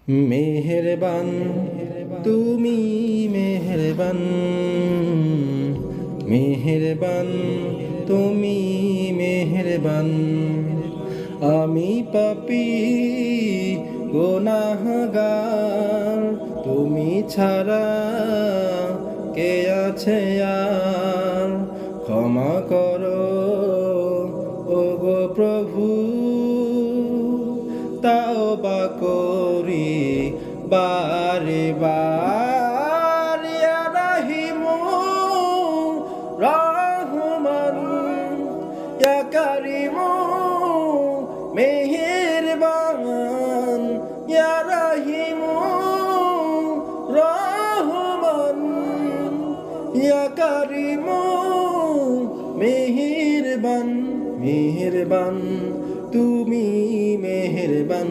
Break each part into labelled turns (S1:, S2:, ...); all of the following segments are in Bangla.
S1: মেহেরবান তুমি মেহেরবান, মেহেরবান তুমি মেহেরবান। আমি পাপী গুনাহগার, তুমি ছাড়া কে আছে আর। ক্ষমা করো ওগো প্রভু, তাওবা করি বারে বার। ইয়া রাহিমু রহমান, ইয়া কারিমু মেহেরবান, ইয়া রাহিমু রহমান, ইয়া কারিমু মেহেরবান। মেহেরবান তুমি মেহেরবান,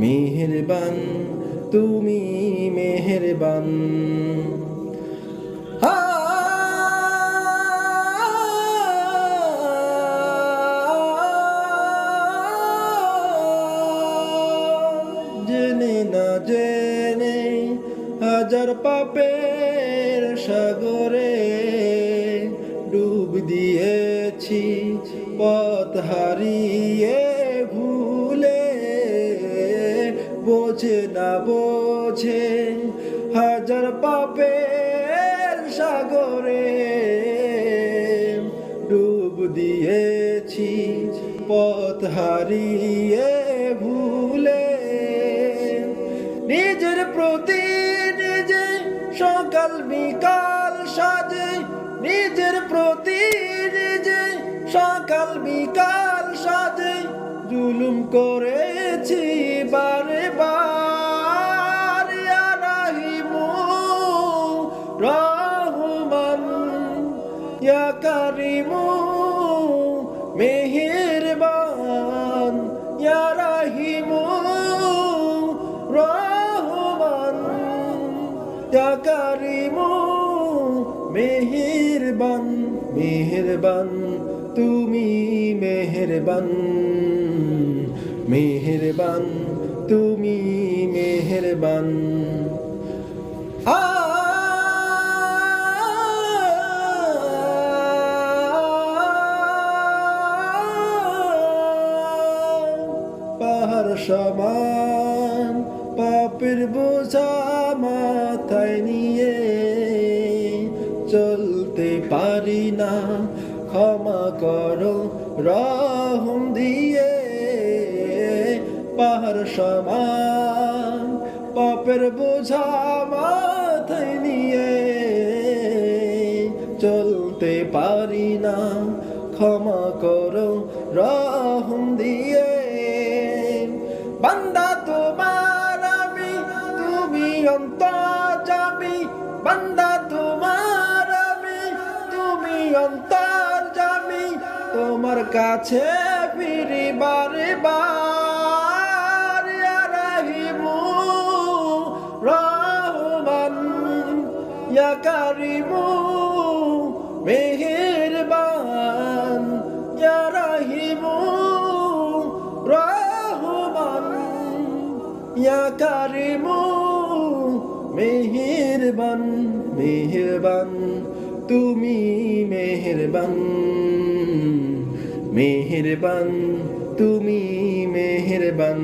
S1: মেহেরবান তুমি মেহেরবান। জেনে না জেনে হাজার পাপের সাগরে ডুব দিয়েছি, পথ হারিয়ে ভুলে। বোঝে না বোঝে হাজার পাপের সাগরে ডুব দিয়েছি, পথ হারিয়ে ভুলে। নিজের প্রতি নিজে সকাল বিকাল সাজে, নিজের প্রতি নিজে সকাল বিকাল সাজে জুলুম করেছি বারে বার। ইয়া রাহিমু রহমান, ইয়া কারিমু মেহেরবান, ইয়া রাহিমু রহমান, ইয়া কারিমু মেহেরবান। মেহেরবান তুমি মেহেরবান, মেহেরবান তুমি মেহেরবান। পাহাড় সমান পাপের বোঝা মাথায় নিয়ে চলতে পারি না, ক্ষমা করো রহম দিয়ে। পাহাড় সমান পাপের বোঝা মাথায় নিয়ে চলতে পারি না, ক্ষমা করো রহম দিয়ে। বান্দা তোমার আমি, তুমি অন্তর্যামী। বান্দা তোমার আমি, তুমি অন্তর্যামী। তোমার কাছে ফিরি বারে বার। ইয়া রাহিমু রহমান, ইয়া কারিমু মেহেরবান, ইয়া রাহিমু রহমান, ইয়া কারিমু মেহেরবান। মেহেরবান তুমি মেহেরবান, মেহেরবান তুমি মেহেরবান।